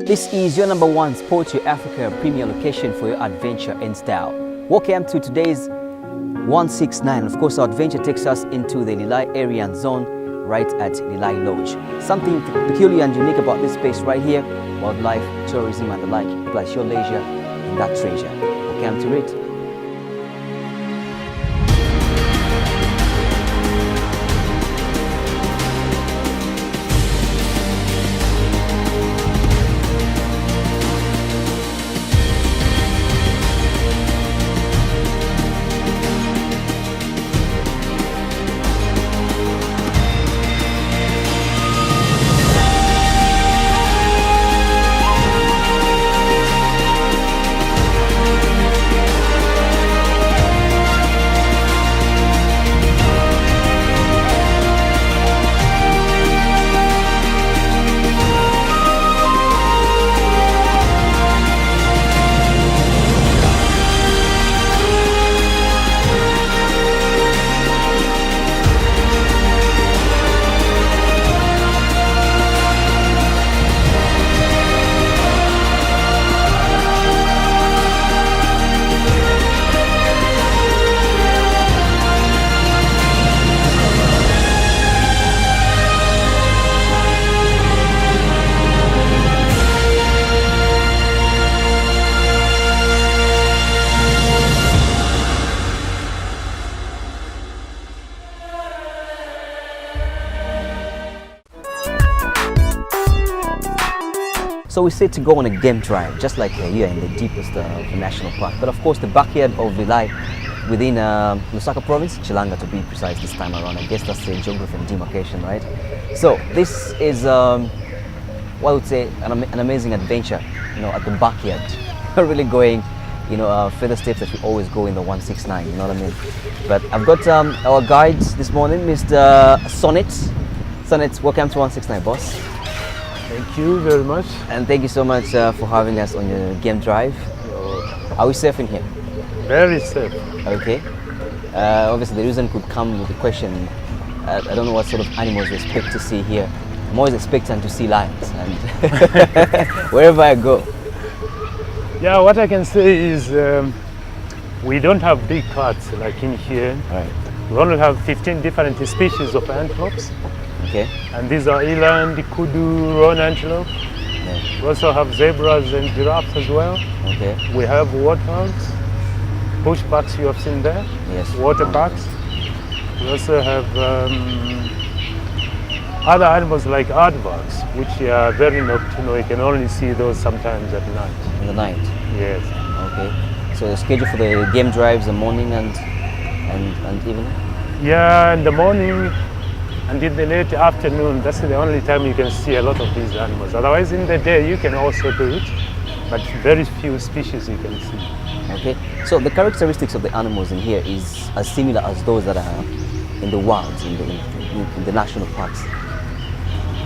This is your number one Sport Your Africa premier location for your adventure and style. Welcome to today's 169. Of course, our adventure takes us into the Lilayi area and zone right at Lilayi Lodge. Something peculiar and unique about this space right here: wildlife, tourism and the like. Plus your leisure in that treasure. Welcome to it. So we said to go on a game drive, just like here in the deepest of the national park. But of course, the backyard of Lilayi, within Lusaka province, Chilanga to be precise this time around. I guess that's the geography and demarcation, right? So this is, what I would say, an amazing adventure, at the backyard. Really going, further steps that we always go in the 169, you know what I mean? But I've got our guides this morning, Mr. Sonnet. Sonnet, welcome to 169, boss. Thank you very much. And thank you so much for having us on your game drive. Are we safe in here? Very safe. Okay. Obviously, the reason could come with the question. I don't know what sort of animals we expect to see here. I'm always expecting to see lions, and wherever I go. Yeah, what I can say is we don't have big cats like in here. Right. We only have 15 different species of antelopes. Okay. And these are eland, kudu, roan antelope. Yeah. We also have zebras and giraffes as well. Okay. We have warthogs, bushbucks you have seen there. Yes. Waterbucks. We also have other animals like aardvarks, which are very nocturnal. You can only see those sometimes at night. In the night. Yes. Okay. So the schedule for the game drives, the morning and evening. Yeah, in the morning. And in the late afternoon, that's the only time you can see a lot of these animals. Otherwise, in the day, you can also do it, but very few species you can see. Okay, so the characteristics of the animals in here is as similar as those that are in the wilds, in the national parks?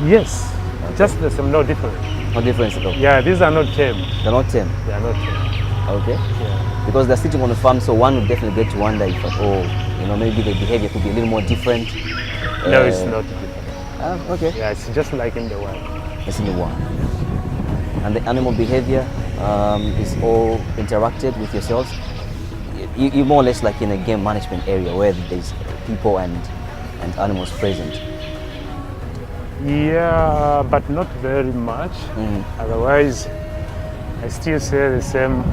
Yes, okay. Just the same, no different. No difference at all? Yeah, these are not tame. They're not tame? They are not tame. Okay. Yeah. Because they're sitting on the farm, so one would definitely get to wonder if, maybe the behavior could be a little more different. No, it's not different. Okay. Yeah, it's just like in the wild. It's in the wild. And the animal behavior is all interacted with yourselves? You're more or less like in a game management area where there's people and animals present. Yeah, but not very much. Mm-hmm. Otherwise, I still say the same.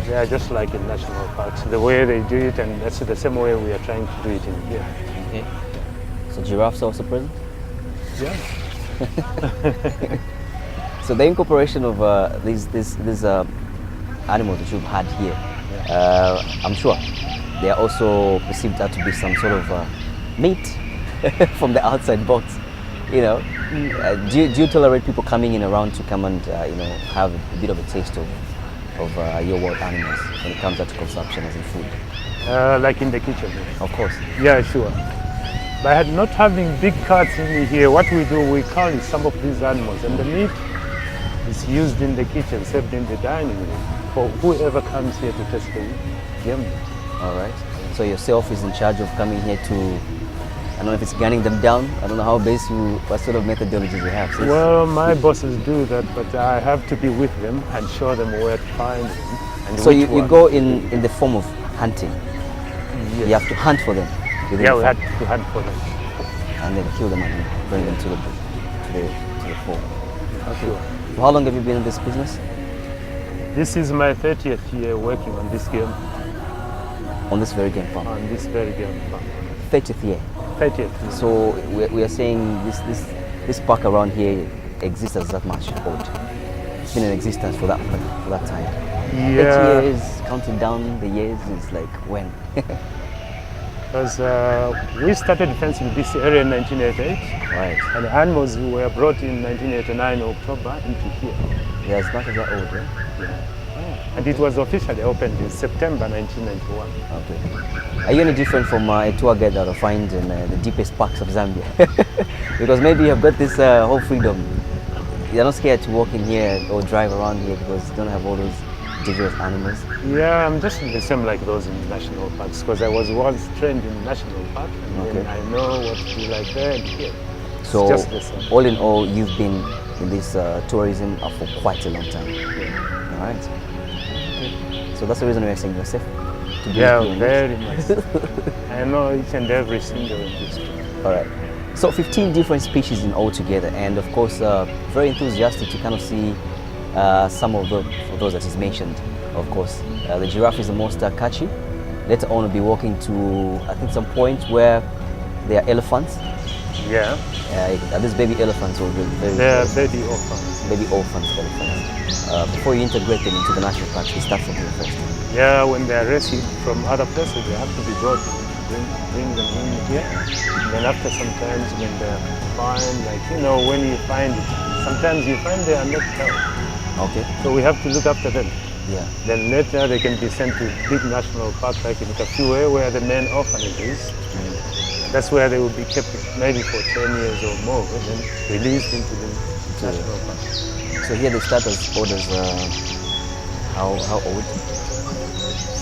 They are just like in national parks, the way they do it, and that's the same way we are trying to do it in here. Okay. So giraffes are also present? Yeah. So the incorporation of these animals that you've had here, I'm sure they are also perceived to be some sort of meat from the outside box. Do you tolerate people coming in around to come and have a bit of a taste of your wild animals when it comes to consumption as in food? Like in the kitchen? Of course. Yeah, sure. By not having big cats in here, what we do, we cull some of these animals, and the meat is used in the kitchen, served in the dining room, for whoever comes here to test the game meat. All right. So yourself is in charge of coming here to I don't know if it's gunning them down. I don't know what sort of methodologies you have. So Well, my bosses do that, but I have to be with them and show them where to find them. And so which you one. go in the form of hunting. Yes. You have to hunt for them. within Yeah, the we farm, had to hunt for them. and then kill them and bring them to the fold. Sure. For how long have you been in this business? This is my 30th year working on this game, On this very game farm. on this very game farm. 30th year. 30th year. So we are saying this park around here exists as that much old. It's been in existence for that time. 30 Yeah, years, counting down the years is like when? because we started fencing this area in 1988, Right. and the animals were brought in 1989 October into here. Yeah, it's not that old, right? And it was officially opened in September 1991. Okay. Are you any different from a tour guide that I find in the deepest parks of Zambia? Because maybe you have got this whole freedom. You're not scared to walk in here or drive around here because you don't have all those dangerous animals. Yeah, I'm just the same like those in national parks because I was once trained in national park and Okay. then I know what to do like there and here. So, just the same. all in all, you've been in this tourism for quite a long time. Yeah. All right. So that's the reason we're saying yourself. To be Yeah, here. very much. I know each and every single industry. All right. So 15 different species in all together, and of course, very enthusiastic to kind of see some of those that is mentioned. Of course, the giraffe is the most catchy. Later on, we'll be walking to, I think, some point where there are elephants. Yeah, These baby elephants will be they're baby orphans. baby elephants. Before you integrate them into the national parks, we start from here first. Yeah, when they're rescued from other places, they have to be brought, bring them in here. And then after sometimes when they're fine, like, when you find it, sometimes you find they are not healthy. Okay. So we have to look after them. Yeah. Then later they can be sent to big national park like in Kafue where the main orphanage is. That's where they will be kept maybe for 10 years or more and then released into the national park. So here they start as old as how old?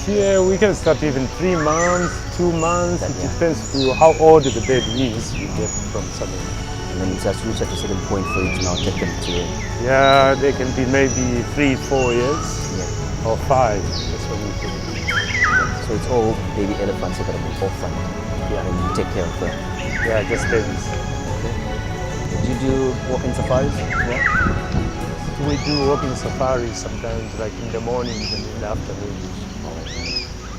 Here we can start even 3 months, 2 months. It Yeah. depends to how old the baby is you get from somewhere. And then it's just reach at a certain point for you to now take them to Yeah, they can be maybe 3, 4 years yeah. or 5. That's what we think. So it's all baby elephants that are orphaned. Yeah. And you take care of them. Yeah, just babies. Do you do walking safaris as well? We do walking safaris sometimes, like in the mornings and in the afternoons.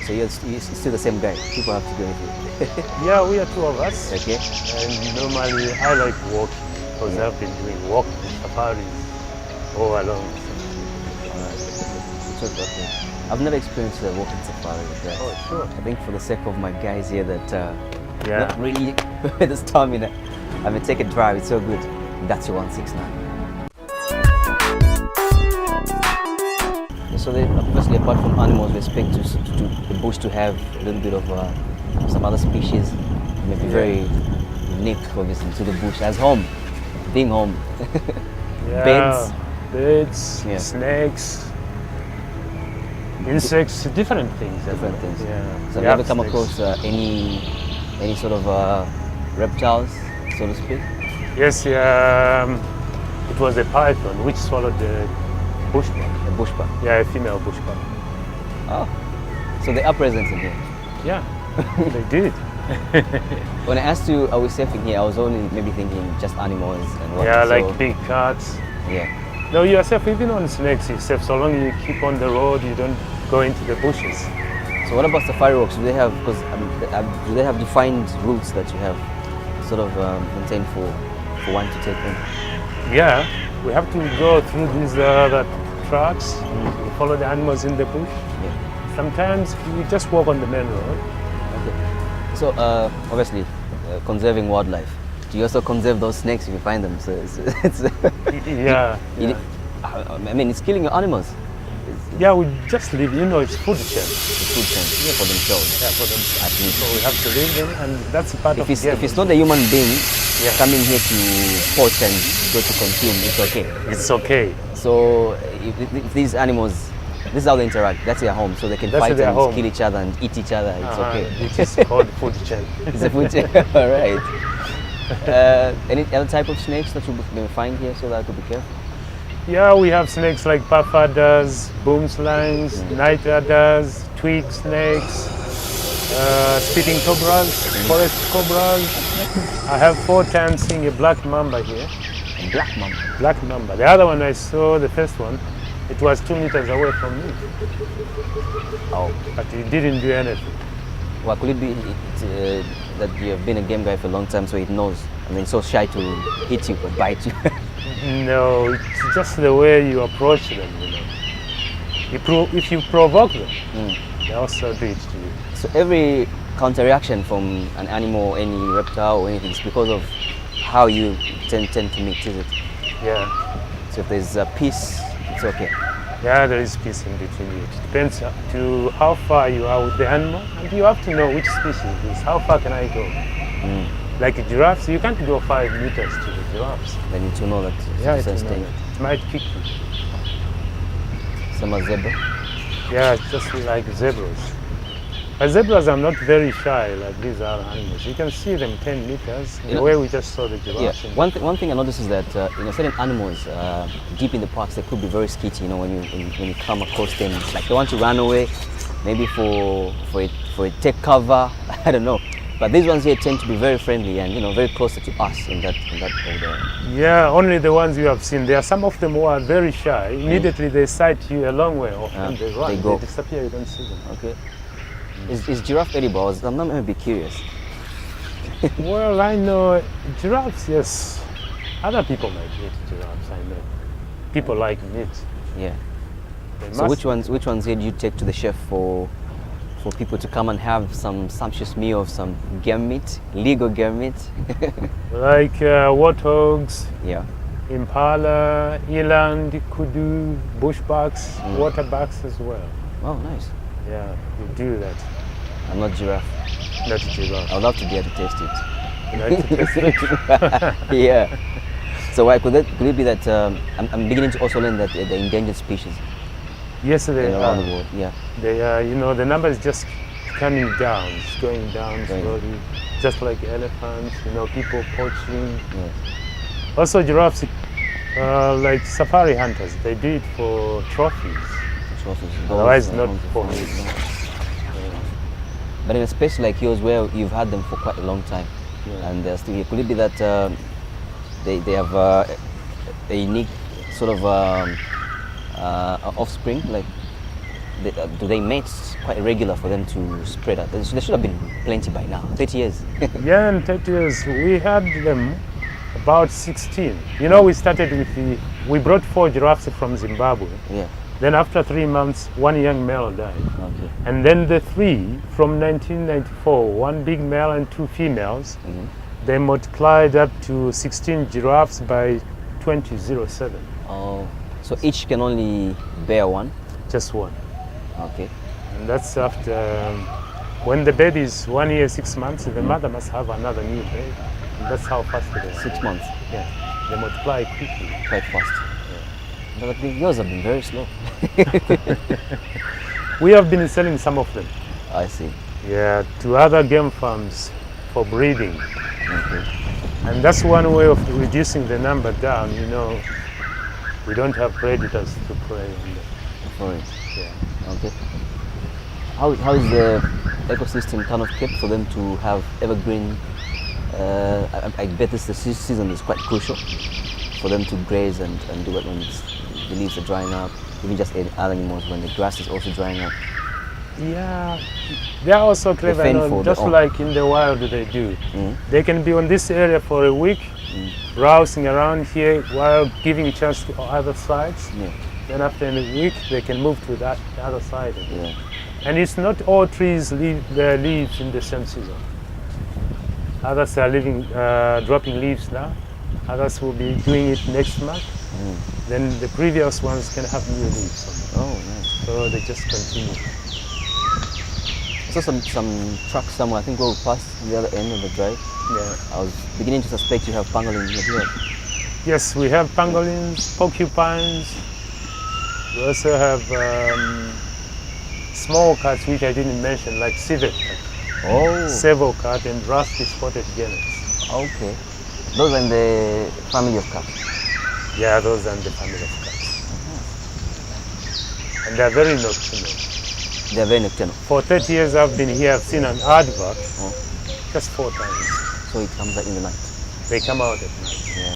So you're still the same guy. People have to do anything. Yeah, we are 2 of us. Okay. And normally I like walking because I've been doing walking safaris all along. It's okay. I've never experienced a walking safari with that. Oh, sure. I think for the sake of my guys here that Yeah. not really the stamina. I mean, take a drive. It's so good. That's your 169. So they, obviously, apart from animals, we expect to the bush to have a little bit of some other species, maybe very unique, obviously, to the bush as home, being home. Yeah, Birds. birds, Yeah. snakes, insects, different things. Different things. Yeah. So have We you ever have come snakes. across any sort of reptiles, so to speak? Yes, it was a python which swallowed the bushbuck. A bushbuck. Yeah, a female bushbuck. Oh, so they are present in here. Yeah, they did. When I asked you, are we safe in here? I was only maybe thinking just animals and what. Yeah, so, like big cats. Yeah. No, you are safe. Even on snakes, you're safe. So long you keep on the road, you don't go into the bushes. So what about safari walks? Do they have do they have defined routes that you have sort of maintained for one to take in? Yeah, we have to go through these the tracks. We follow the animals in the bush. Yeah. Sometimes we just walk on the main road. Okay. So obviously, conserving wildlife. Do you also conserve those snakes if you find them? So it's Yeah, it- I mean, it's killing your animals. yeah. We just leave. It's food chain. The food chain for themselves. Yeah, for them. At least. So we have to leave them, and that's part of If game. it's not a human being Yeah. coming here to poach and go to consume, it's okay. It's okay. So if these animals This is how they interact. That's their home, so they can That's fight their and home. kill each other and eat each other. It's okay. It is called food chain. It's a food chain. All right. Any other type of snakes that you may find here, so that I could be careful? Yeah, we have snakes like puff adders, boom slimes, night adders, twig snakes, spitting cobras, forest cobras. I have 4 times seen a black mamba here. Black mamba. Black mamba. The other one I saw, the first one, it was 2 meters away from me, Oh. but it didn't do anything. Well, could it be that you have been a game guy for a long time, so it knows, and then it's so shy to hit you or bite you? No, it's just the way you approach them, you know. If you provoke them, they also do it to you. So every counter-reaction from an animal, any reptile or anything, is because of how you tend to meet, is it? Yeah. So if there's a peace, it's okay. Yeah, there is peace in between you. It depends to how far you are with the animal, and you have to know which species it is. How far can I go? Like giraffes, you can't go 5 meters to the giraffes. They need to know that Yeah, it's a it's thing. it might kick you. Some are zebra. Yeah, it's just like zebras. But zebras are not very shy like these other animals. You can see them 10 meters, You the know- way we just saw the Yeah. giraffes. in One thing I noticed is that certain animals deep in the parks, they could be very skitty. You know, when you come across them, like they want to run away, maybe for a take cover. I don't know. But these ones here tend to be very friendly and very closer to us in that order. Yeah, only the ones you have seen. There are some of them who are very shy. Immediately they sight you a long way off and they run. they go. They disappear, you don't see them. Okay. Is giraffe edible? I'm not going to be curious. Well, I know giraffes, yes. Other people might eat giraffes, I know. People like meat. Yeah. They So must- which ones here do you take to the chef for people to come and have some sumptuous meal of some game meat, legal game meat? Like warthogs, Yeah. impala, eland, kudu, bushbucks, waterbacks as well. Oh, nice. Yeah, we do that. I'm not giraffe. Not giraffe. I would love to be able to taste it. You like to taste it? Yeah. So why could it be that I'm beginning to also learn that they're endangered species Yes, they around are. the world. Yeah. They are, the number is just coming down. It's going down Going- slowly, just like elephants, people poaching. Yes. Also giraffes, like safari hunters, they do it for trophies. Otherwise not for meat. But in a space like yours where you've had them for quite a long time, and they're still here, could it be that they have a unique sort of offspring? Like, do they mate quite regular for them to spread out? There should have been plenty by now. 30 years. Yeah, in 30 years, we had them about 16. We started with we brought 4 giraffes from Zimbabwe. Yeah. Then after 3 months, 1 young male died. Okay. And then the 3 from 1994, 1 big male and 2 females, they multiplied up to 16 giraffes by 2007. Oh, so each can only bear one. Just 1. Okay. And that's after, when the baby is 1 year, 6 months, the mother must have another new baby. And that's how fast they are. 6 months. Yeah, they multiply quickly. Quite fast. But I think yours have been very slow. We have been selling some of them. I see. Yeah, to other game farms for breeding. Okay. And that's one way of reducing the number down, We don't have predators to prey on them. For it. Yeah. Okay. How is the ecosystem kind of kept for them to have evergreen? I bet this the season is quite crucial for them to graze and do it when the leaves are drying up. Even just other animals when the grass is also drying up. Yeah, they are also clever, fend for just their own. like in the wild they do. Mm. They can be on this area for a week, browsing around here while giving a chance to other sides. Yeah. Then after a week, they can move to the other side. Yeah. And it's not all trees leave their leaves in the same season. Others are dropping leaves now. Others will be doing it next month. Then the previous ones can have new leaves on them. Oh, nice. So they just continue. I saw some trucks somewhere. I think we passed the other end of the drive. Yeah. I was beginning to suspect you have pangolins here. Yes, we have pangolins, porcupines, We also have small cats which I didn't mention, like civet cat, Oh, sable cat, and rusty spotted guineas. okay. Those are in the family of cats. Yeah, those are the family of cats. And they're very nocturnal. They are very nocturnal. For 30 years I've been here, I've seen an advert Oh, just 4 times. so it comes out in the night. They come out at night. Yeah.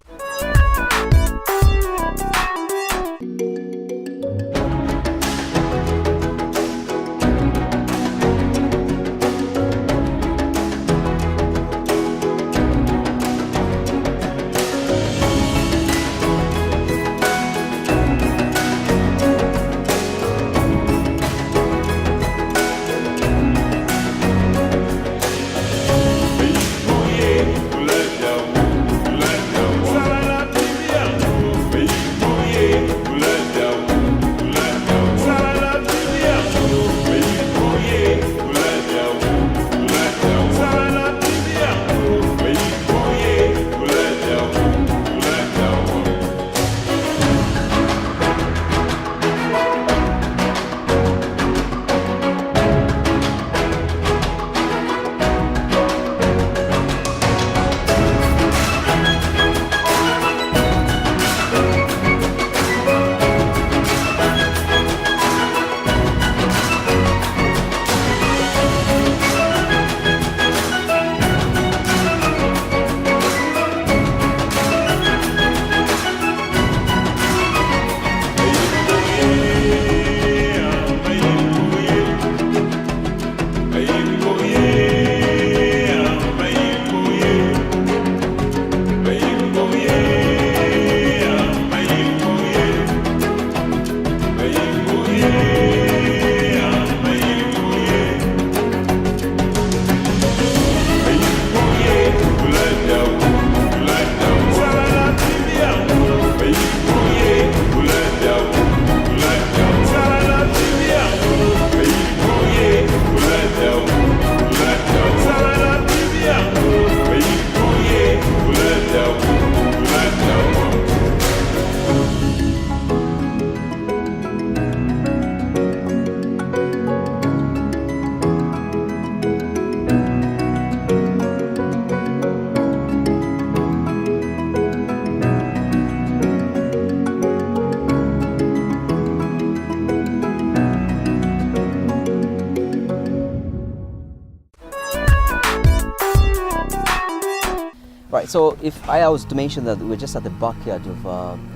Right, so if I was to mention that we're just at the backyard of,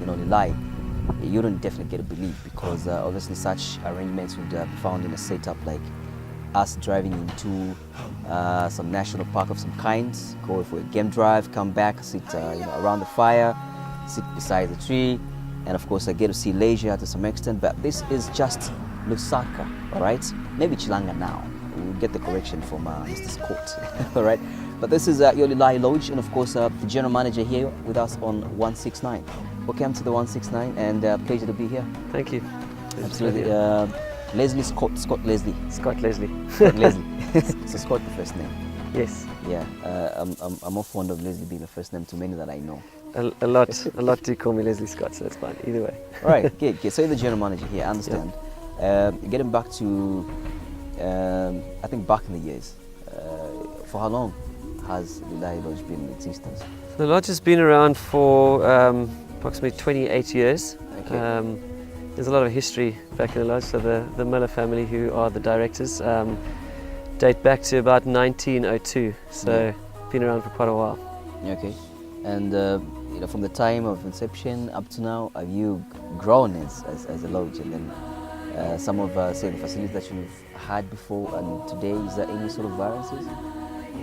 Lilayi, you don't definitely get a belief because obviously such arrangements would be found in a setup like us driving into some national park of some kind, go for a game drive, come back, sit around the fire, sit beside the tree, and of course I get to see leisure to some extent, but this is just Lusaka, all right? Maybe Chilanga now. We'll get the correction from Mr. Scott, all right? But this is your Lilayi Lodge, and of course the general manager here with us on 169. Welcome to the 169, and pleasure to be here. Thank you. Absolutely. Leslie Scott Leslie. Scott Leslie. Scott Leslie. So Scott the first name. Yes. Yeah, I'm more fond of Leslie being the first name to many that I know. A lot do call me Leslie Scott, so that's fine. Either way. All right, good. So you're the general manager here. I understand. Yeah. Getting back to, I think back in the years, for how long has Lilayi Lodge been in existence? The lodge has been around for approximately 28 years. Okay. There's a lot of history back in the lodge. So the Miller family, who are the directors, date back to about 1902. So been around for quite a while. Okay. And from the time of inception up to now, have you grown as a lodge? And then some of say the facilities that you've had before and today, is there any sort of variances?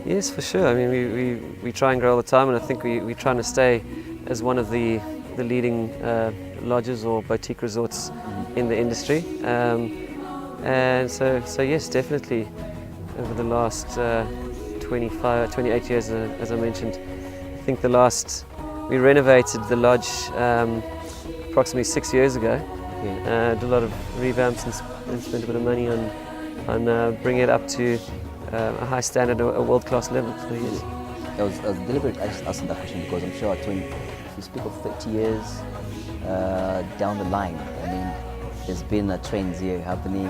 Yes, for sure. I mean, we try and grow all the time, and I think we're trying to stay as one of the leading lodges or boutique resorts in the industry. And so yes, definitely over the last 28 years, as I mentioned, I think we renovated the lodge approximately 6 years ago. Okay. Did a lot of revamps and spent a bit of money on bringing it up to a high standard, a world-class level. So yes. I was deliberate asking that question because I'm sure if you speak of 30 years down the line, I mean, there's been trends here happening,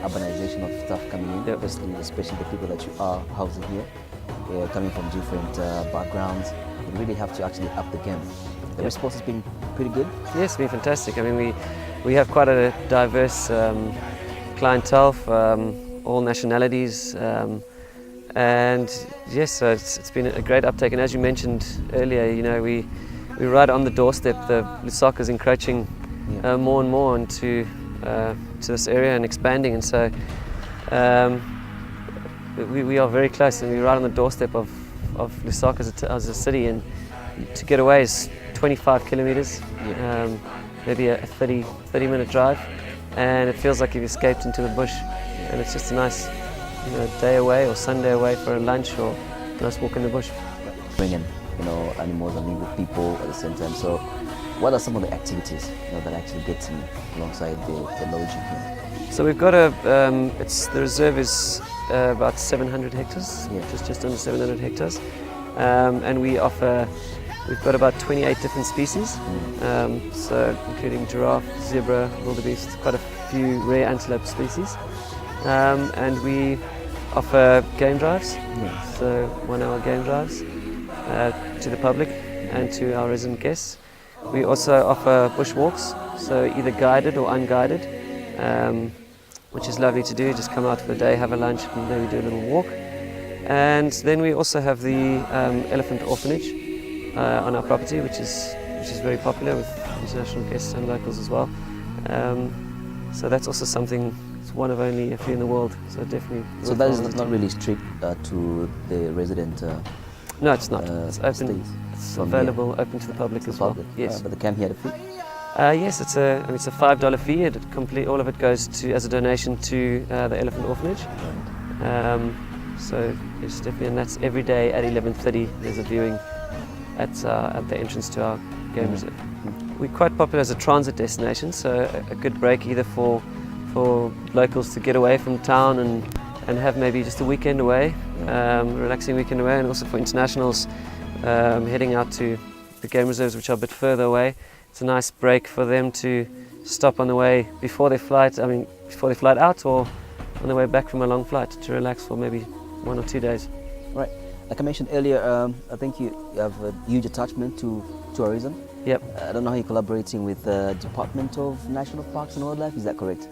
urbanization of stuff coming in, especially the people that you are housing here, coming from different backgrounds. You really have to actually up the game. The response has been pretty good. Yes, it's been fantastic. I mean, we have quite a diverse clientele, all nationalities, and yes, so it's been a great uptake. And as you mentioned earlier, we're right on the doorstep. The Lusaka's encroaching more and more into to this area and expanding, and so we are very close, and we're right on the doorstep of Lusaka as a city. And to get away is 25 kilometers, maybe a 30-minute drive, and it feels like you've escaped into the bush. And it's just a nice day away or Sunday away for a lunch or a nice walk in the bush. Bringing animals and being with people at the same time. So what are some of the activities that actually get in alongside the lodge here? So we've got the reserve is about 700 hectares, just under 700 hectares, and we've got about 28 different species, so including giraffe, zebra, wildebeest, quite a few rare antelope species, and we offer game drives, so 1 hour game drives to the public and to our resident guests. We also offer bushwalks, so either guided or unguided, which is lovely to do. Just come out for the day, have a lunch, and maybe do a little walk. And then we also have the elephant orphanage on our property, which is very popular with international guests and locals as well. So that's also something. It's one of only a few in the world. So definitely. So that is not really strict to the resident. No, it's not. It's open. It's available, open to the public as well. Yes. But the camp here had a fee? Yes, it's a $5 fee. All of it goes as a donation to the elephant orphanage. So it's definitely, and that's every day at 11:30. There's a viewing at the entrance to our game reserve. We're quite popular as a transit destination, so a good break either for locals to get away from town and have maybe just a weekend away, relaxing weekend away, and also for internationals heading out to the game reserves, which are a bit further away. It's a nice break for them to stop on the way before their flight out, or on the way back from a long flight to relax for maybe 1 or 2 days. Right. Like I mentioned earlier, I think you have a huge attachment to tourism. Yep. I don't know how you're collaborating with the Department of National Parks and Wildlife. Is that correct?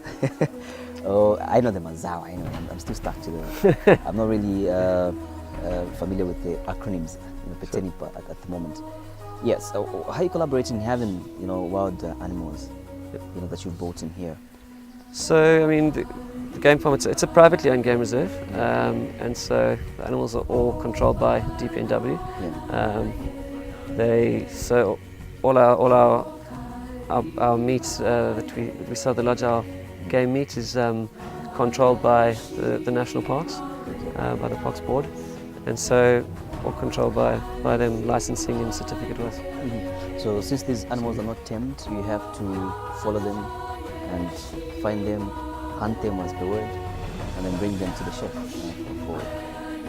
Oh, I know the Mazao. I know. I'm still stuck to the. I'm not really familiar with the acronyms pertaining at the moment. Yes. So how are you collaborating, having wild animals, that you've brought in here? So I mean, the game farm, it's a privately owned game reserve, and so the animals are all controlled by DPNW. So all our meat that we sell at the lodge, our game meat is controlled by the national parks, by the Parks Board, and so all controlled by them, licensing and certificate-wise. So since these animals are not tamed, you have to follow them and find them, hunt them as per word, and then bring them to the chef.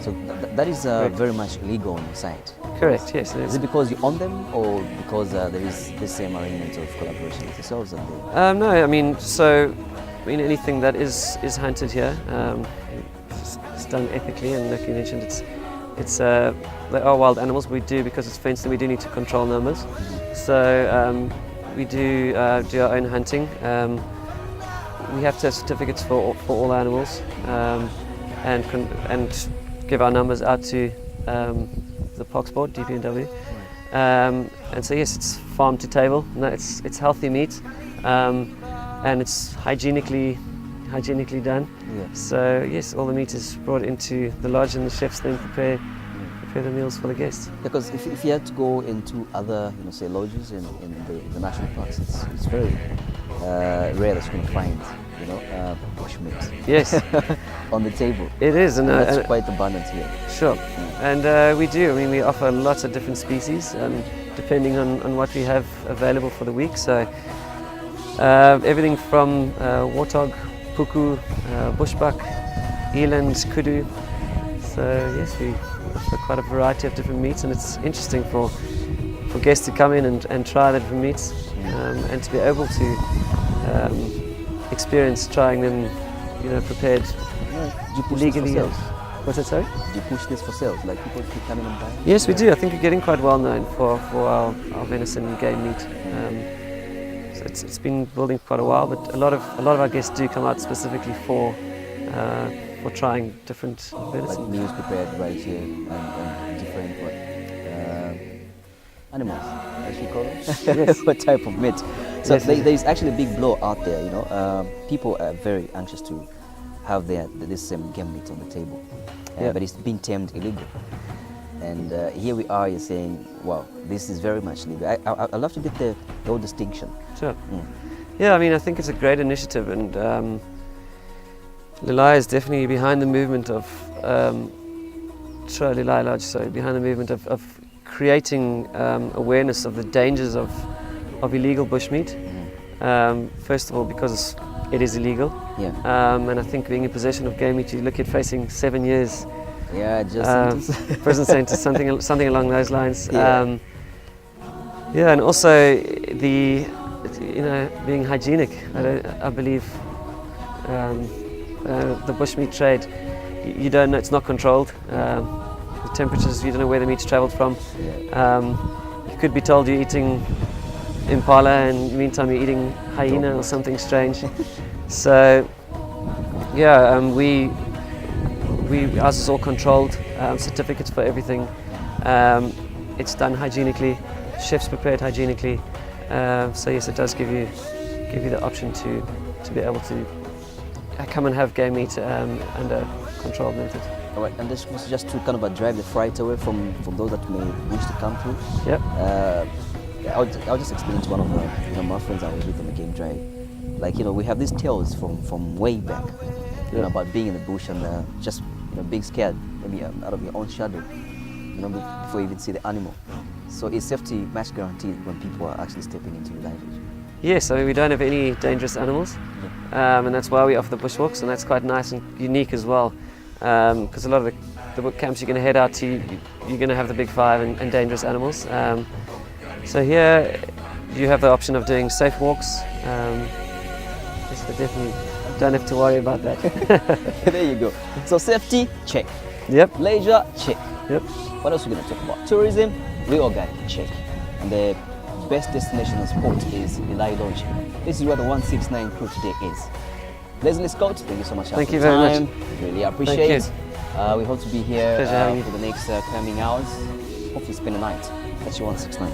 So that is very much illegal on your side. Correct, yes. Is it because you own them, or because there is the same arrangement of collaboration with yourselves? And no, I mean, anything that is hunted here, it's done ethically, and like you mentioned, they are wild animals. We do, because it's fenced, and we do need to control numbers. So we do our own hunting. We have to have certificates for all animals, and give our numbers out to the Parks Board, DPNW. And so yes, it's farm to table. No, it's healthy meat, and it's hygienically done. Yeah. So yes, all the meat is brought into the lodge, and the chefs then prepare the meals for the guests. Because if you had to go into other, say lodges in the national parks, it's very rare that you can find, bush meat. Yes. On the table. It is, and that's quite abundant here. Sure. And we do. I mean, we offer lots of different species, depending on what we have available for the week. So everything from warthog, puku, bushbuck, eland, kudu. So yes, we offer quite a variety of different meats, and it's interesting for guests to come in and try the different meats, and to be able to experience trying them, prepared Do you push legally. this for sales? What's that, sorry? Do you push this for sales? Like people keep coming and buying? Yes, we do. I think we're getting quite well known for our venison and game meat. So it's been building quite a while, but a lot of our guests do come out specifically for trying different Like venison. meals prepared right here and different animals, as you call them. Yes. What type of meat? So Yes, there's actually a big blow out there. People are very anxious to have this same game meat on the table, Yeah. but it's been termed illegal. And here we are. You're saying, "Wow, this is very much legal." I love to get the whole distinction. Sure. Mm. Yeah, I mean, I think it's a great initiative, and Lilayi is definitely behind the movement of Lilayi Lodge. Sorry, behind the movement of creating awareness of the dangers of illegal bushmeat. First of all, because it is illegal, Yeah. and I think being in possession of game meat, you look at facing 7 years Yeah. Just prison sentence, something along those lines. Yeah. Yeah, and also being hygienic. I believe the bushmeat trade, you don't know, it's not controlled. The temperatures, you don't know where the meat's travelled from. Yeah. You could be told you're eating impala, and in the meantime you're eating hyena or something strange. So, yeah, ours is all controlled, certificates for everything. It's done hygienically, chefs prepared hygienically. So yes, it does give you the option to be able to come and have game meat under controlled method. All right, and this was just to kind of drive the fright away from those that may wish to come through. Yep. I'll just explain to one of my friends I was with on the game drive. Like, we have these tales from way back, about being in the bush and just being scared, maybe out of your own shadow, before you even see the animal. So is safety much guaranteed when people are actually stepping into the life? Yes, I mean, we don't have any dangerous animals, and that's why we offer the bushwalks, and that's quite nice and unique as well, because a lot of the camps you're going to head out to, you're going to have the big five and dangerous animals. So here you have the option of doing safe walks. Yes, but definitely don't have to worry about that. There you go. So safety, check. Yep. Leisure, check. Yep. What else are we going to talk about? Tourism, reorganize, check. And the best destination and spot is Lilayi Lodge. This is where the 169 crew today is. Leslie Scott, thank you so much Thank for you your very time. much. Really appreciate it. We hope to be here Pleasure having you. for the next coming hours. Hopefully spend the night. That's your 169.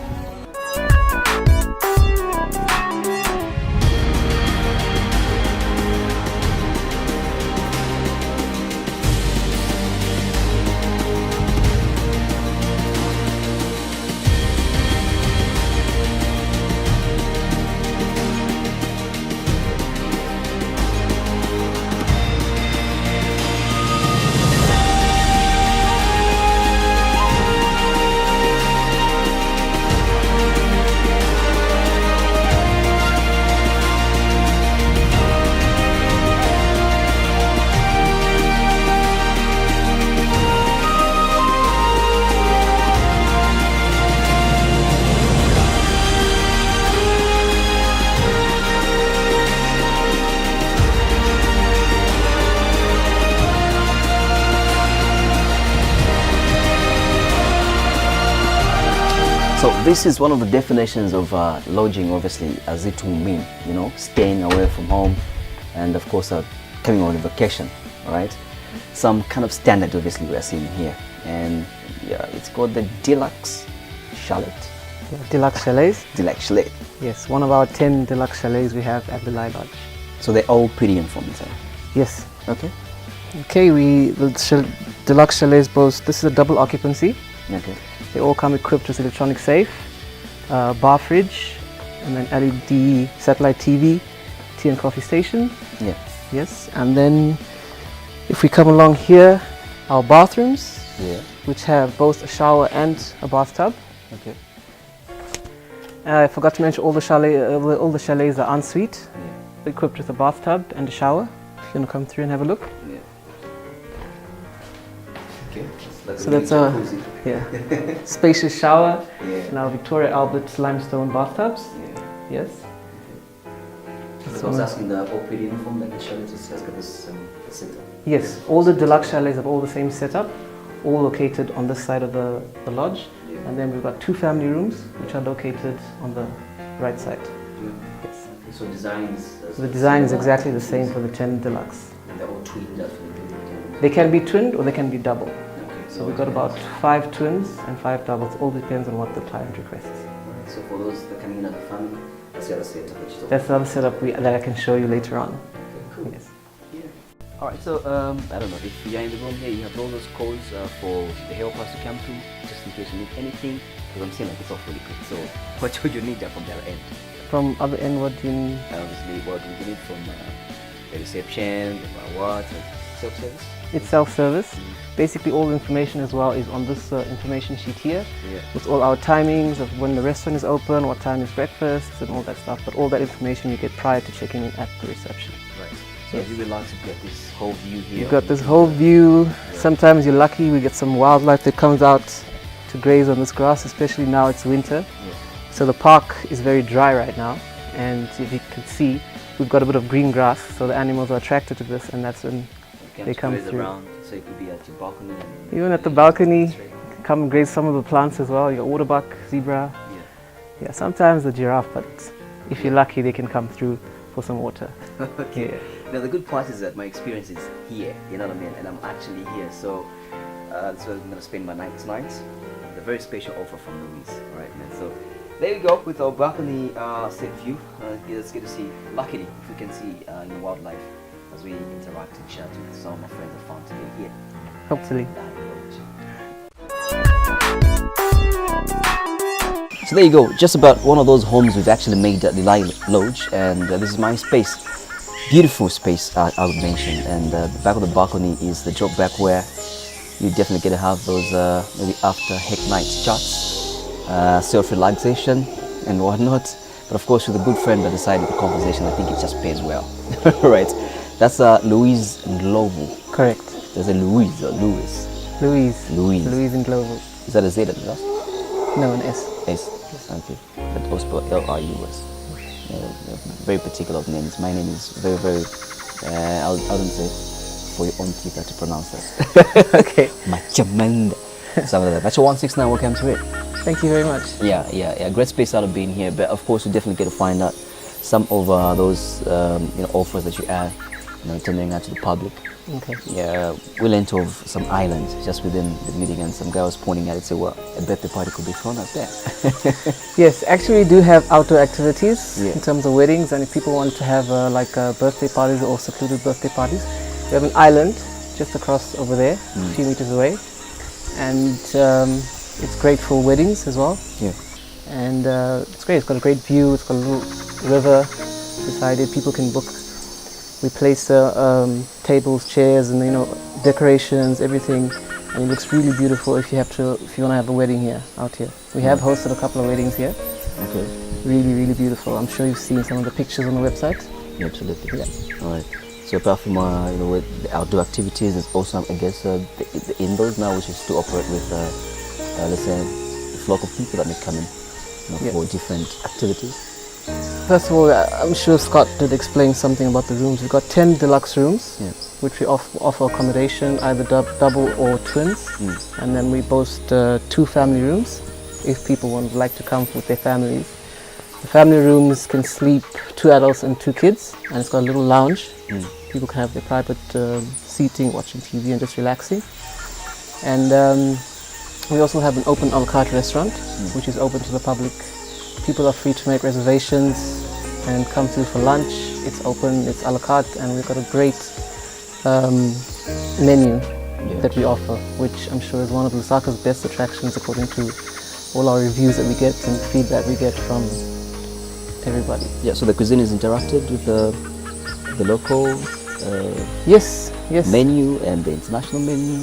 So this is one of the definitions of lodging, obviously, as it will mean, staying away from home, and of course coming on a vacation, all right? Some kind of standard, obviously, we are seeing here, and yeah, it's called the Deluxe Chalet. Yeah, deluxe chalets. Deluxe Chalet. Yes, one of our 10 deluxe chalets we have at the Lilayi Lodge. So they're all pretty informative. Yes. Okay. Okay, the deluxe chalets boast, this is a double occupancy. Okay. They all come equipped with electronic safe, bar fridge, and then LED satellite TV, tea and coffee station. Yeah. Yes, and then if we come along here, our bathrooms, Yeah. which have both a shower and a bathtub. Okay. I forgot to mention all the chalets are ensuite, equipped with a bathtub and a shower. If you want to come through and have a look. Yeah. Okay. So that's a spacious shower Yeah. and our Victoria Albert limestone bathtubs. Yeah. Yes. The That's So I was asking the operating uniform, like the chalet has got this setup. Yes, all the deluxe chalets have all the same setup, all located on this side of the lodge. Yeah. And then we've got 2 family rooms, which are located on the right side. Yeah. Yes. Okay, so design is... The design is exactly the same for the 10 deluxe. And they're all twinned up. They can be twinned or they can be double. Okay, So we've got about 5 twins and 5 doubles. All depends on what the client requests. So for those that come in as a family, that's the other setup that you talked That's the other setup that I can show you later on. Okay, cool. Yes. Yeah. All right, so I don't know if you're in the room here, you have all those codes for the helpers to come through, just in case you need anything, because I'm seeing like it's all fully equipped. So what would you need from the other end? From other end, what do you mean? Obviously, what would you need from the reception, what, self-service? It's self-service. Basically, all the information as well is on this information sheet here. Yeah. With all our timings of when the restaurant is open, what time is breakfast, and all that stuff. But all that information you get prior to checking in at the reception. Right. So Yes. you will like to get this whole view here. You've got this whole view. Sometimes you're lucky, we get some wildlife that comes out to graze on this grass, especially now it's winter. Yeah. So the park is very dry right now, and if you can see, we've got a bit of green grass, so the animals are attracted to this, and that's when they come graze through. around, so it could be at your balcony. Even at the balcony, come and graze some of the plants as well. Your waterbuck, zebra. Yeah. Yeah, sometimes the giraffe, but if you're lucky, they can come through for some water. Okay. Yeah. Now the good part is that my experience is here, you know what I mean, and I'm actually here. So that's where I'm gonna spend my night tonight. The very special offer from Louise. All right, man. So there we go with our balcony set view. It's good to see. Luckily, if we can see wildlife as we interact and chat with some of my friends I found today here. Hopefully. So there you go, just about one of those homes we've actually made at Lilayi Lodge, and this is my space. Beautiful space, I would mention, and the back of the balcony is the drop back where you definitely get to have those maybe after hectic night chats, self-relaxation and whatnot. But of course, with a good friend by the side of the conversation, I think it just pays well. Right, that's Louise Ndlovu. Correct. There's a Louise or Louis. Louise. Louise. Louise and Global. Is that a Z at the last? No, an S. S. Okay. But also L-R-U-S. Very particular of names. My name is very, I wouldn't say for your own teacher to pronounce that. Okay. Machamanda. Something like that. That's your 169, welcome to it. Thank you very much. Yeah. Great space out of being here. But of course, you definitely get to find out some of those offers that you are tendering out to the public. Okay. Yeah, we learned of some islands just within the meeting, and some guy was pointing at it, so well, a birthday party could be thrown out there. Yes, actually we do have outdoor activities Yeah. in terms of weddings, and if people want to have birthday parties or secluded birthday parties, we have an island just across over there, a few meters away, and it's great for weddings as well. Yeah. And it's great. It's got a great view. It's got a little river beside it. People can book. We place tables, chairs, and decorations, everything, and it looks really beautiful. If you want to have a wedding here, out here, we have hosted a couple of weddings here. Okay. Really, really beautiful. I'm sure you've seen some of the pictures on the website. Yeah, absolutely. Yeah. All right. So apart from with the outdoor activities, there's also I guess the indoors now, which is to operate with let's say a flock of people that may come in for different activities. First of all, I'm sure Scott did explain something about the rooms. We've got 10 deluxe rooms, which we offer accommodation, either double or twins. And then we boast 2 family rooms, if people would like to come with their families. The family rooms can sleep 2 adults and 2 kids, and it's got a little lounge. People can have their private seating, watching TV and just relaxing. And we also have an open a la carte restaurant, which is open to the public. People are free to make reservations and come through for lunch. It's open, it's a la carte, and we've got a great menu that we offer, which I'm sure is one of Lusaka's best attractions according to all our reviews that we get and feedback we get from everybody. Yeah, so the cuisine is interacted with the local Yes. menu and the international menu,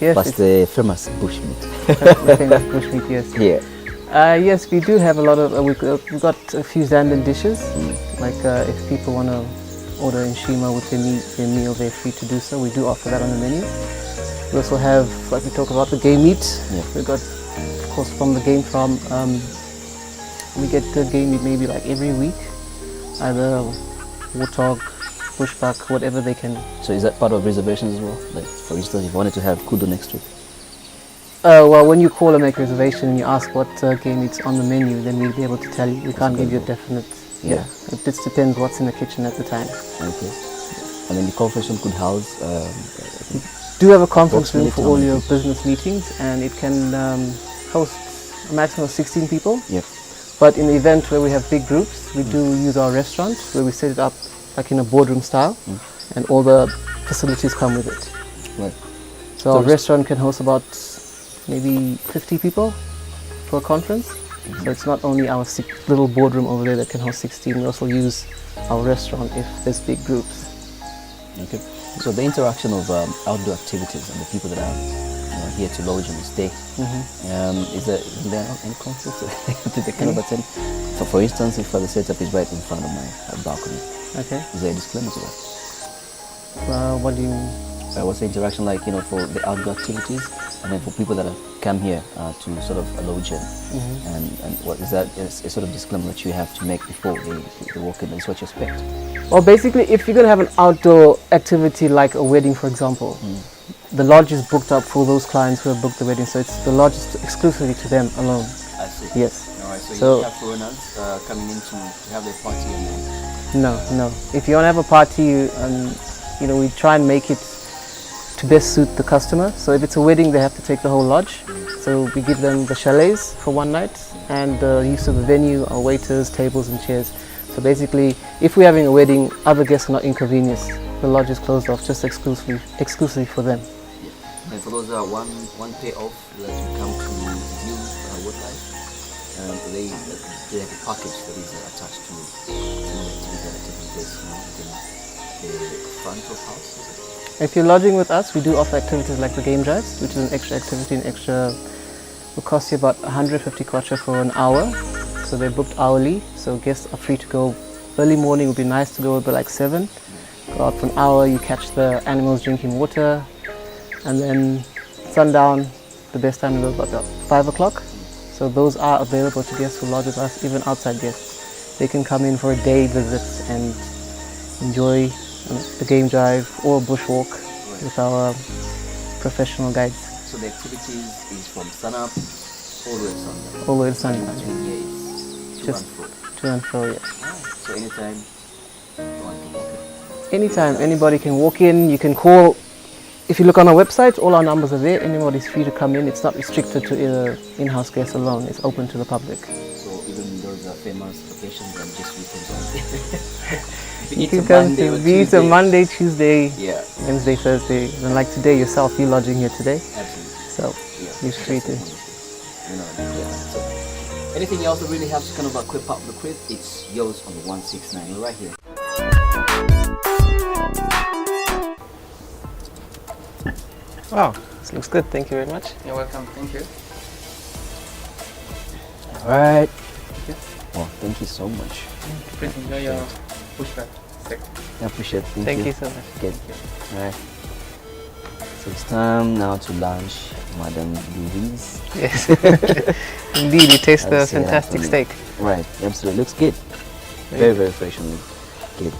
Yes, plus it's the famous bushmeat. the famous bushmeat, yes. Yeah. Yes, we do have a lot of, we've got a few Zambian dishes, like if people want to order in Shima with their meal, they're free to do so. We do offer that on the menu. We also have, like we talk about, the game meat. We've got, of course, from the game farm, we get the game meat maybe like every week, either warthog, bushbuck, whatever they can. So is that part of reservations as well? Like, for instance, if you wanted to have kudu next week. Well, when you call and make a reservation and you ask what game it's on the menu, then we'll be able to tell you. We can't give you a definite. Yeah. It just depends what's in the kitchen at the time. Okay. And then the conference room could house. Do have a conference room for all Approximately your business meetings, and it can host a maximum of 16 people. Yep. But in the event where we have big groups, we do use our restaurant where we set it up like in a boardroom style, and all the facilities come with it. Right. So our restaurant can host about maybe 50 people for a conference. So it's not only our little boardroom over there that can host 16, we also use our restaurant if there's big groups. Okay. So the interaction of outdoor activities and the people that are here to lodge on this day, is there any conflict that they kind of attend? For instance, if the setup is right in front of my balcony, Okay. is there a disclaimer to that? What do you mean? What's the interaction like, for the outdoor activities, and then for people that have come here to sort of lodge in, and what is that? Is a sort of disclaimer that you have to make before they walk in? That's what you expect. Well, basically, if you're going to have an outdoor activity like a wedding, for example, the lodge is booked up for those clients who have booked the wedding. So the lodge is exclusively to them alone. I see. Yes. All right. So So- you have foreigners coming in to have their party and then. No. If you want to have a party, we try and make it to best suit the customer. So if it's a wedding, they have to take the whole lodge. So we give them the chalets for one night and the use of the venue, our waiters, tables and chairs. So basically, if we're having a wedding, other guests are not inconvenienced. The lodge is closed off just exclusively for them. And for those one pay off that you come to view wildlife, they have a package that is attached to activities that are taking place in the front of house. If you're lodging with us, we do offer activities like the game drives, which is an extra activity, will cost you about 150 kwacha for an hour. So they're booked hourly, so guests are free to go. Early morning would be nice to go about like 7. Go out for an hour, you catch the animals drinking water, and then sundown, the best time to go is about 5 o'clock. So those are available to guests who lodge with us, even outside guests. They can come in for a day visit and enjoy the game drive or bushwalk with our professional guides. So the activities is from sunup all the way to sundown. All the way to sundown. And here is to Just and fro. to and fro, yes. So anytime you want to walk in. Anytime, anybody can walk in. You can call. If you look on our website, all our numbers are there. Anybody's free to come in. It's not restricted to in-house guests alone. It's open to the public. So even those are famous locations and just weekends only. You can come to Beats on Monday, Tuesday, Yeah, Wednesday, Thursday. And like today yourself, you're lodging here today. absolutely. So Yeah, you're free to. So anything else that really helps to kind of equip up the crib, it's yours on the 169. We're right here. Wow, this looks good. Thank you very much. You're welcome. Thank you. All right. Well, thank you so much. Please enjoy your pushback. I appreciate it. Thank you so much. Okay. All right. So it's time now to lunch, Madam Louise. Yes. Indeed, you taste the I'll say that fantastic for you. steak. Right, absolutely. Looks good. Very, very fresh and good.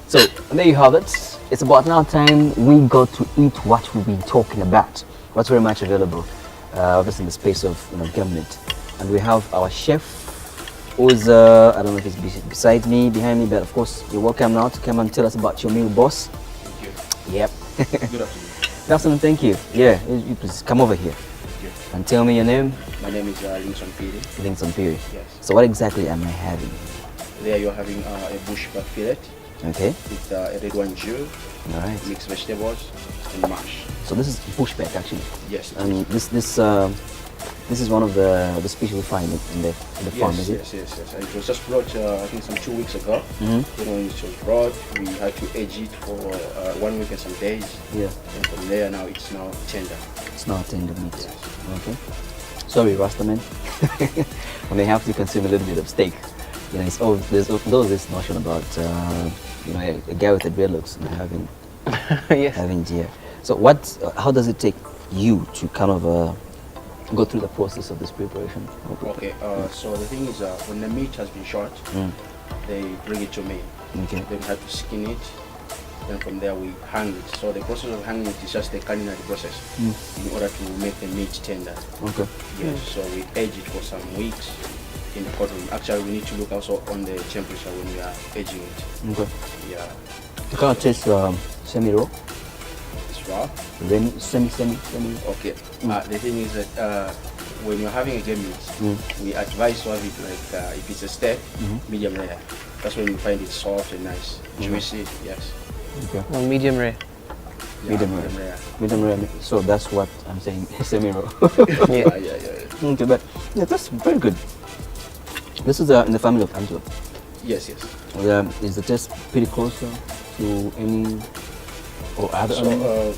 So there you have it. It's about now time we got to eat what we've been talking about. What's very much available, obviously in the space of government. And we have our chef, who's I don't know if it's beside me, behind me, but of course you're welcome now to come and tell us about your meal, boss. Thank you. Yep. Good afternoon. Good afternoon, thank you. Yeah, you please come over here Thank you. and tell me your name. My name is Linson Piri. Livingston Piri. Yes. So what exactly am I having? There you're having a bushback fillet Okay. with a red wine jus, All right. mixed vegetables, and mash. So this is pushback actually. Yes. And this is one of the species we find in the farm, is it? Yes. It was just brought, I think, some 2 weeks ago. Mm-hmm. When it was brought, we had to age it for 1 week and some days. Yeah. And from there, now it's now tender. It's not tender meat. Yes. Okay. Sorry, Rastaman. When they have to consume a little bit of steak, it's there's this notion about a guy with a dreadlocks having Yes. having deer. So how does it take you to kind of go through the process of this preparation? Okay, so the thing is, when the meat has been shot, they bring it to me. Okay. Then we have to skin it. Then from there we hang it. So the process of hanging it is just the culinary process in order to make the meat tender. Okay. Yes. So we age it for some weeks in the hot room. Actually, we need to look also on the temperature when we are aging it. Okay. Yeah. It kind of tastes semi-raw. It's raw. Then semi. Okay. The thing is that when you're having a game meat, we advise to have it like if it's a steak, medium rare. That's when you find it soft and nice, juicy. Yes. Okay. Well, medium rare. Yeah, Medium rare. Medium rare. So that's what I'm saying. Semi-raw. Yeah. Yeah. Okay, but yeah, that's very good. This is in the family of Antwerp. Yes. Is the taste pretty closer to any or other? So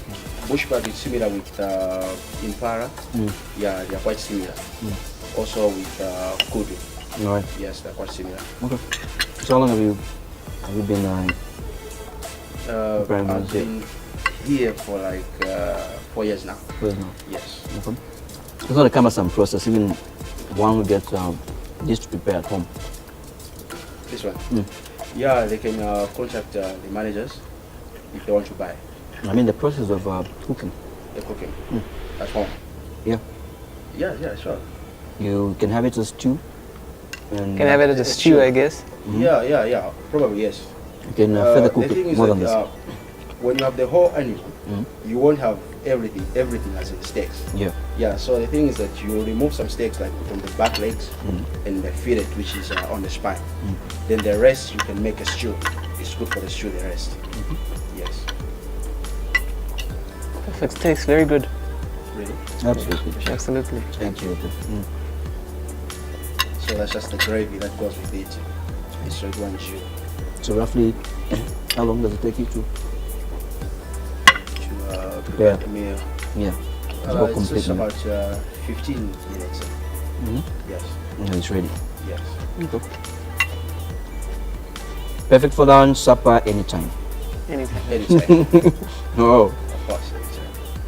bushback is similar with Impara. Yeah, they are quite similar. Also with Kudu. All right. Yes, they're quite similar. Okay. So how long have you been preparing I've this here? been here for like 4 years now. Yes. Okay. It's not a cumbersome process. Even one will get this to prepare at home. This one? Yeah, they can contact the managers if they want to buy. I mean the process of cooking. The cooking at home. Yeah. Yeah, sure. You can have it as stew. And Can have it as a stew, I guess. Yeah. Probably yes. you can further cook the thing it is more than that, this. when you have the whole animal, you won't have everything as in steaks. Yeah. Yeah, so the thing is that you remove some steaks like from the back legs and the fillet which is on the spine. Then the rest you can make a stew. It's good for the stew, the rest. Yes. Perfect. Tastes very good. Really? Absolutely. Absolutely. Thank you. So that's just the gravy that goes with it. It's red wine stew. So roughly, how long does it take you to Prepare the meal. Yeah. It's just about 15 minutes. Yes. And it's ready. Yes. Okay. Perfect for lunch, supper, anytime. Anytime. Anytime. Oh, Of course,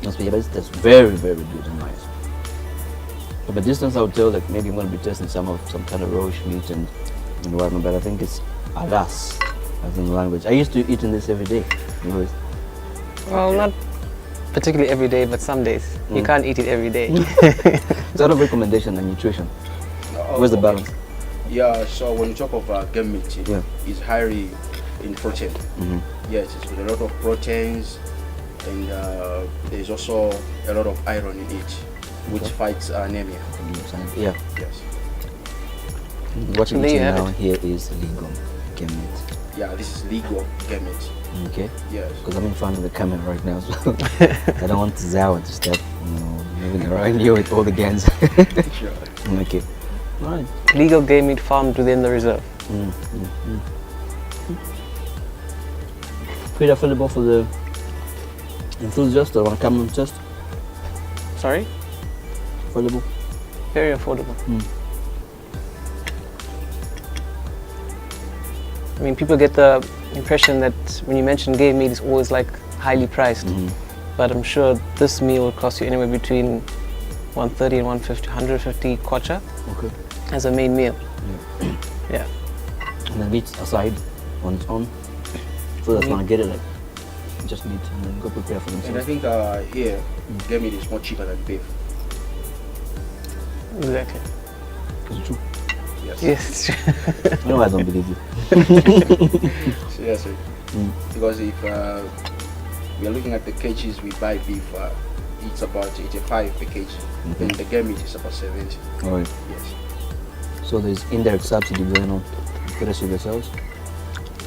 anytime. that's very, very good and nice. From a distance, I would tell like maybe I'm going to be tasting some kind of roast meat and whatnot, but I think it's alas, as in the language. I used to eat in this every day. Well, not particularly every day, but some days. You can't eat it every day. It's out of recommendation and nutrition. Where's the balance? Yeah, so when you talk of game meat, Yeah. it's highly in protein. Yes, it's with a lot of proteins, and there's also a lot of iron in it, which fights anemia. Yeah. Yes. What you're There you eating have now it. here is legal game meat. Yeah, this is legal game meat. Okay. Yes. Because I'm in front of the camera right now, so I don't want Zawa to start, moving around here with all the guns. Sure. Okay. All right. Legal game meat farmed within the reserve. Pretty affordable for the enthusiast that want to come and test. Sorry? Affordable. Very affordable. I mean, people get the impression that when you mention game meat, it's always like highly priced. But I'm sure this meal will cost you anywhere between 130 and 150 kwacha Okay. as a main meal. Yeah. And then meat aside on its own. So that's want to get it like just meat and then go prepare for And I themselves. think here, game meat is more cheaper than beef. Exactly. Is it true? Yes. Yes, it's true. I know I don't believe you. Seriously. Because if we are looking at the kgs we buy beef, it's about 85 per kg. And the game meat is about 70. All right. Yes. So there's indirect subsidy going on for the rest of yourselves.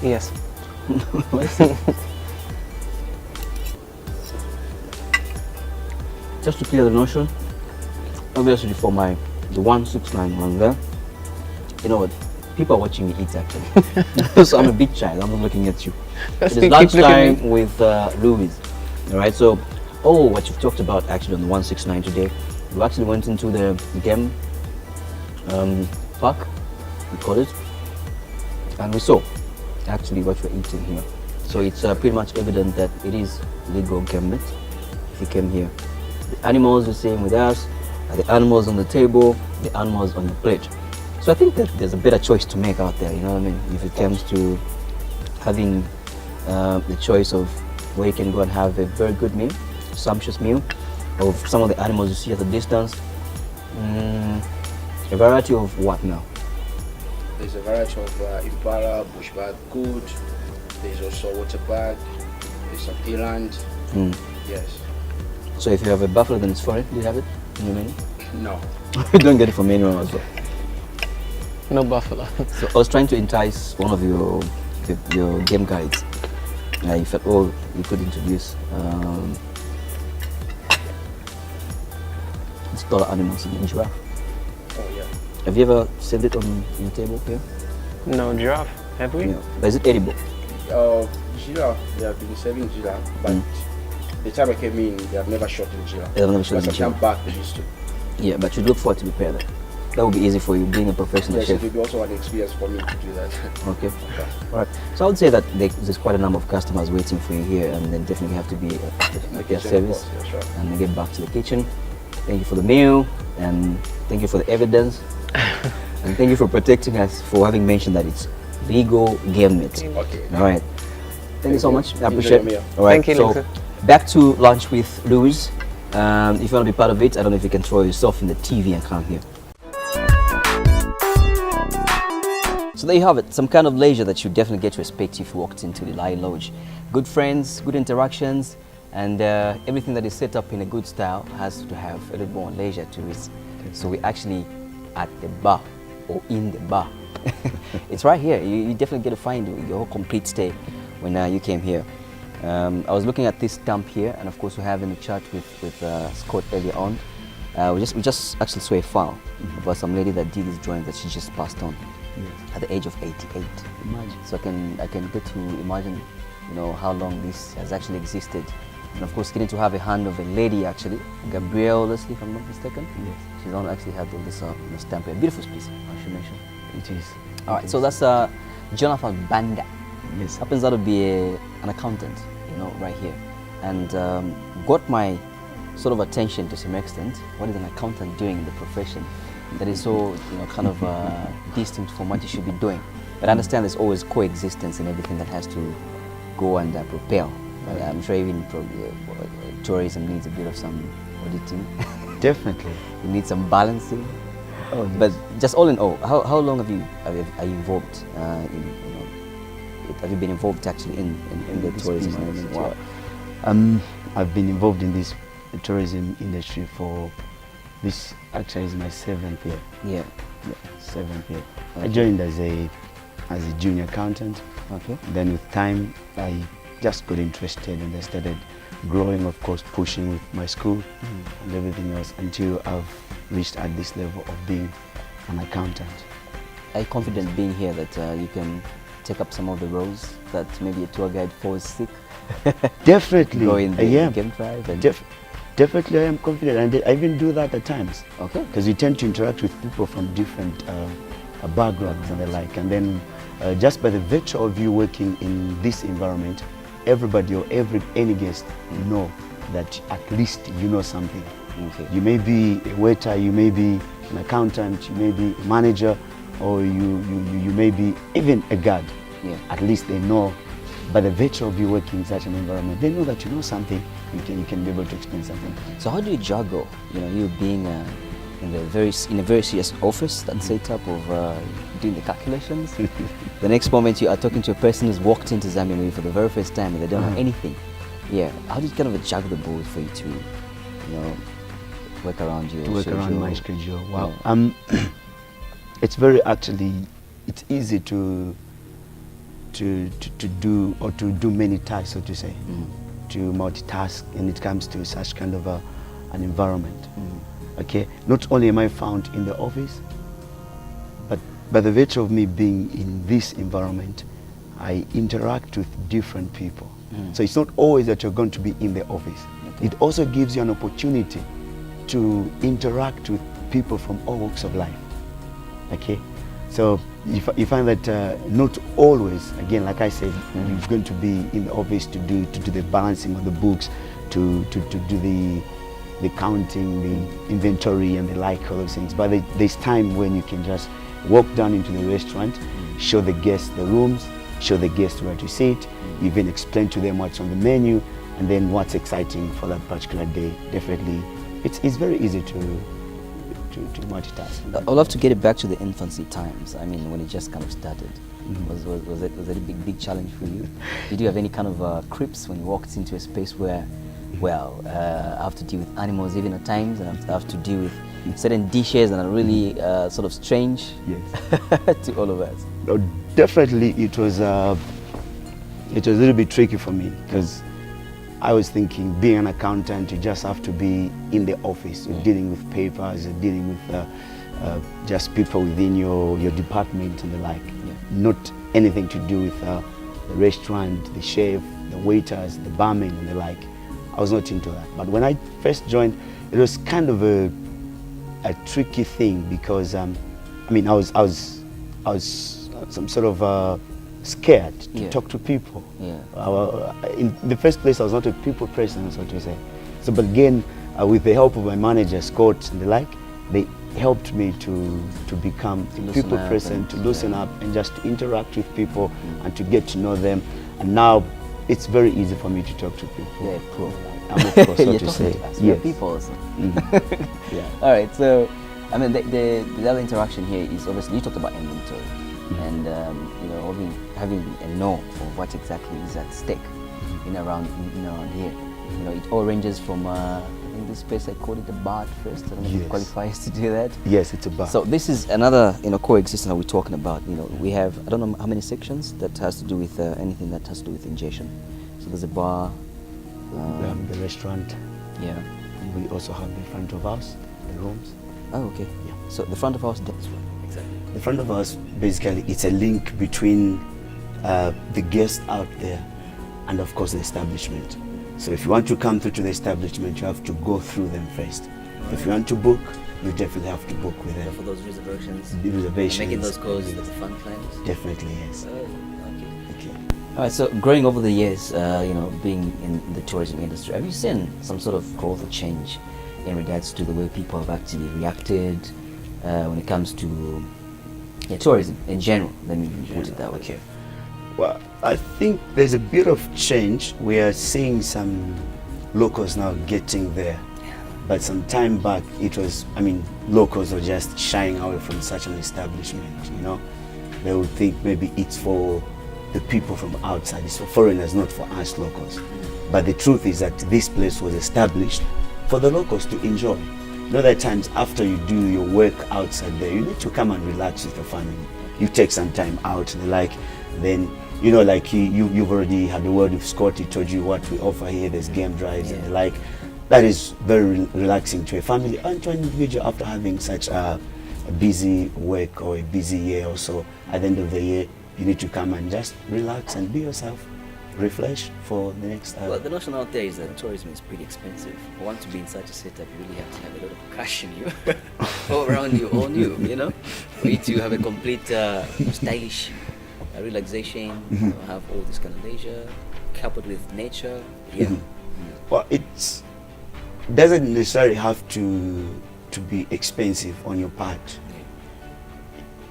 Yes. Just to clear the notion, obviously for the 169 one there, you know what? People are watching me eat actually. So I'm a big child, I'm not looking at you. It is Keep looking at lunchtime with Louis. Alright, so what you've talked about actually on the 169 today, we actually went into the game park, we call it, and we saw actually what we're eating here. So it's pretty much evident that it is legal game meat if you came here. The animals the same with us, the animals on the table, the animals on the plate. So I think that there's a better choice to make out there, you know what I mean? If it comes to having the choice of where you can go and have a very good meal, sumptuous meal of some of the animals you see at a distance. A variety of what now? There's a variety of impala, bushback, good. There's also waterback. There's some eland. Yes. So if you have a buffalo, then it's foreign. Do you have it in your menu? No. You don't get it from anyone as well. No buffalo. So I was trying to entice one of your game guides. You felt, oh, you could introduce these taller animals in giraffe. Oh yeah. Have you ever served it on your table here? No giraffe, have we? Yeah. But is it edible? Giraffe. They have been serving giraffe, but the time I came in, they have never shot in giraffe. They have never shot in But some giraffe. time back they used to. Yeah, but you look forward to prepare that. That would be easy for you, being a professional Yes, chef. it will be also an experience for me to do that. Okay. All right. So I would say that there's quite a number of customers waiting for you here, and then definitely have to be at their service Yeah, sure. and then get back to the kitchen. Thank you for the meal, and thank you for the evidence, and thank you for protecting us for having mentioned that it's legal game meat. Okay. All right. Thank you so much. I Enjoy appreciate your it. meal. All right. Thank you, So Luca. back to lunch with Louis. If you want to be part of it, I don't know if you can throw yourself in the TV and come here. So there you have it, some kind of leisure that you definitely get to expect if you walked into the Lilayi Lodge. Good friends, good interactions, and everything that is set up in a good style has to have a little more leisure to it. So we're actually at the bar, or in the bar. It's right here. You definitely get to find your whole complete stay when you came here. I was looking at this stamp here, and of course we're having a chat with Scott earlier on. We just actually saw a file about some lady that did this drawing that she just passed on at the age of 88. Imagine. So I can get to imagine, you know, how long this has actually existed. And of course, getting to have a hand of a lady actually, Gabrielle Leslie, if I'm not mistaken. Yes. She's the one who actually had all this stamp here. Beautiful piece, I should mention. It is. All right, so that's Jonathan Banda. Yes. Happens to be an accountant, you know, right here, and got my sort of attention to some extent. What is an accountant doing in the profession that is so, you know, kind of distinct from what you should be doing? But I understand there's always coexistence in everything that has to go and propel. I'm sure even tourism needs a bit of some auditing. Definitely. You need some balancing. Oh, yes. But just all in all, how long are you involved in, you know, have you been involved actually in the this tourism business, element? yeah. Wow. I've been involved in this tourism industry for this actually is my 7th year. Yeah. 7th year. I Okay. joined as a junior accountant. Okay. Then with time, I just got interested and I started growing, of course, pushing with my school and everything else until I've reached at this level of being an accountant. Are you confident being here that you can take up some of the roles that maybe a tour guide falls sick? Definitely, Go in I the am. game drive and Definitely, I am confident, and I even do that at times. okay. Because you tend to interact with people from different backgrounds and the like, and then just by the virtue of you working in this environment, everybody or any guest know that at least you know something. Okay. You may be a waiter, you may be an accountant, you may be a manager, or you may be even a guard. Yeah. At least they know, by the virtue of you working in such an environment, they know that you know something. You can be able to explain something. So how do you juggle, you know, you being in a very serious office that's set up of doing the calculations? The next moment you are talking to a person who's walked into Zambia maybe for the very first time and they don't know anything. Yeah. How do you kind of juggle the both for you to, you know, work around your To work around schedule? my schedule. Wow. Yeah. It's it's easy to do or to do many tasks, so to say, to multitask when it comes to such kind of an environment. Okay, not only am I found in the office, but by the virtue of me being in this environment, I interact with different people. So it's not always that you're going to be in the office. Okay. It also gives you an opportunity to interact with people from all walks of life. Okay, so you find that not always, again, like I said, you're going to be in the office to do the balancing of the books, to do the counting, the inventory and the like, all those things. But there's time when you can just walk down into the restaurant, show the guests the rooms, show the guests where to sit, even explain to them what's on the menu, and then what's exciting for that particular day. Definitely, it's very easy to multitask. I'd love to get it back to the infancy times. I mean, when it just kind of started. Was it a big challenge for you? Did you have any kind of creeps when you walked into a space where, well, I have to deal with animals even at times, and I have to deal with certain dishes that are really sort of strange to all of us? No, definitely, it was a little bit tricky for me because I was thinking, being an accountant, you just have to be in the office. You're dealing with papers, you're dealing with just people within your department and the like. Not anything to do with the restaurant, the chef, the waiters, the barman and the like. I was not into that. But when I first joined, it was kind of a tricky thing because I mean, I was some sort of scared to talk to people. In the first place, I was not a people person, so to say. So, but again, with the help of my manager, Scott and the like, they helped me to become a people person, to loosen up and just to interact with people and to get to know them. And now it's very easy for me to talk to people. Yeah, pro. I'm a pro, so to say. Yes. People also. All right, so I mean, the other interaction here is obviously you talked about inventory, and you know, having a know of what exactly is at stake in around here. You know, it all ranges from in this space I called it a bar at first. I don't know if it qualifies to do that. Yes, it's a bar. So this is another coexistence that we're talking about. You know, we have I don't know how many sections that has to do with anything that has to do with ingestion. So there's a bar. We have the restaurant. Yeah. And we also have the front of house, the rooms. Oh, okay. Yeah. So the front of house, that's what exactly. The front of house, basically, it's a link between the guests out there and, of course, the establishment. So if you want to come through to the establishment, you have to go through them first. Right. If you want to book, you definitely have to book with them. For those reservations? The reservations. Making those calls with the front clients? Definitely, yes. Okay. All right, so growing over the years, being in the tourism industry, have you seen some sort of growth or change in regards to the way people have actually reacted when it comes to tourism in general? Let me put it that way. Okay. Well, I think there's a bit of change. We are seeing some locals now getting there. But some time back, locals were just shying away from such an establishment, you know. They would think maybe it's for the people from outside, it's for foreigners, not for us locals. But the truth is that this place was established for the locals to enjoy. You know, there are times after you do your work outside there, you need to come and relax with your family. You take some time out and then, you know, like you've already had a word with Scott, he told you what we offer here, there's game drives and the like. That is very relaxing to a family and to an individual after having such a busy work or a busy year or so. At the end of the year, you need to come and just relax and be yourself, refresh for the next Well, the notion out there is that tourism is pretty expensive. For one to be in such a setup, you really have to have a lot of cash in you, all around you, all new, you know? For you to have a complete stylish relaxation, have all this kind of leisure, coupled with nature. Well, it doesn't necessarily have to be expensive on your part.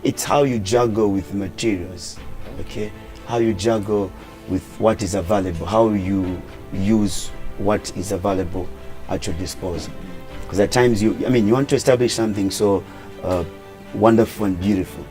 It's how you juggle with materials, okay? How you juggle with what is available, how you use what is available at your disposal. Because at times you want to establish something so wonderful and beautiful.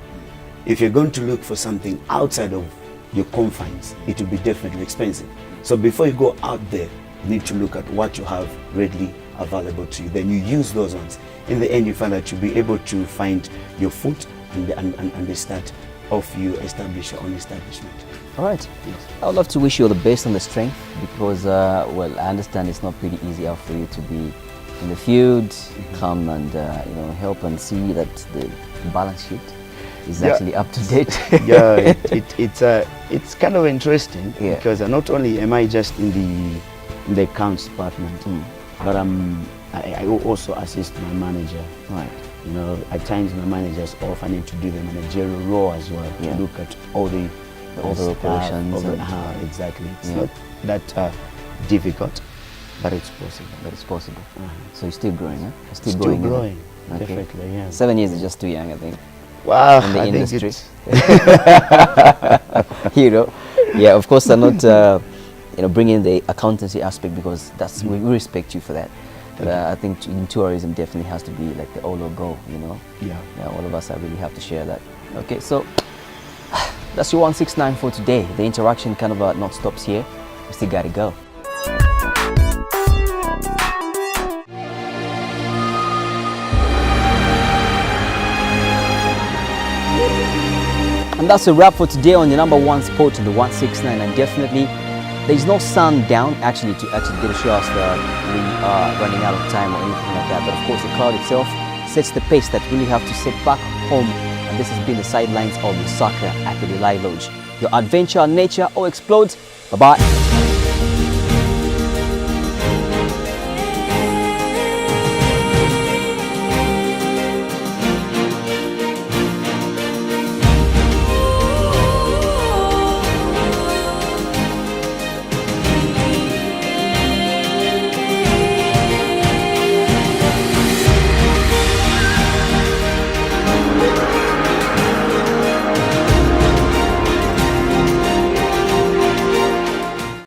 If you're going to look for something outside of your confines, it will be definitely expensive. So before you go out there, you need to look at what you have readily available to you. Then you use those ones. In the end, you find that you'll be able to find your foot and the start of you establish your own establishment. All right. Yes. I would love to wish you all the best on the strength because, I understand it's not pretty easy out for you to be in the field, come and help and see that the balance sheet is actually up to date. It's kind of interesting because not only am I just in the accounts department, but I also assist my manager. Right. You know, at times my managers off, I need to do the managerial role as well to look at all the operations. Exactly. It's not that difficult, but it's possible. So you're still growing, huh? Still growing. Okay. Definitely, yeah. 7 years is just too young, I think. Wow, in the I industry. think You know, yeah, of course I'm not bringing the accountancy aspect, because that's we respect you for that. But I think in tourism definitely has to be like the all or go, you know. yeah. All of us, I really have to share that. Okay, so that's your 169 for today. The interaction kind of not stops here. We still gotta go. And that's a wrap for today on your number one spot in the 169. And definitely, there's no sun down actually to get a show us that we are running out of time or anything like that. But of course, the cloud itself sets the pace that we really have to sit back home. And this has been the sidelines of Lusaka at the Lilayi Lodge. Your adventure, nature, or explodes. Bye bye.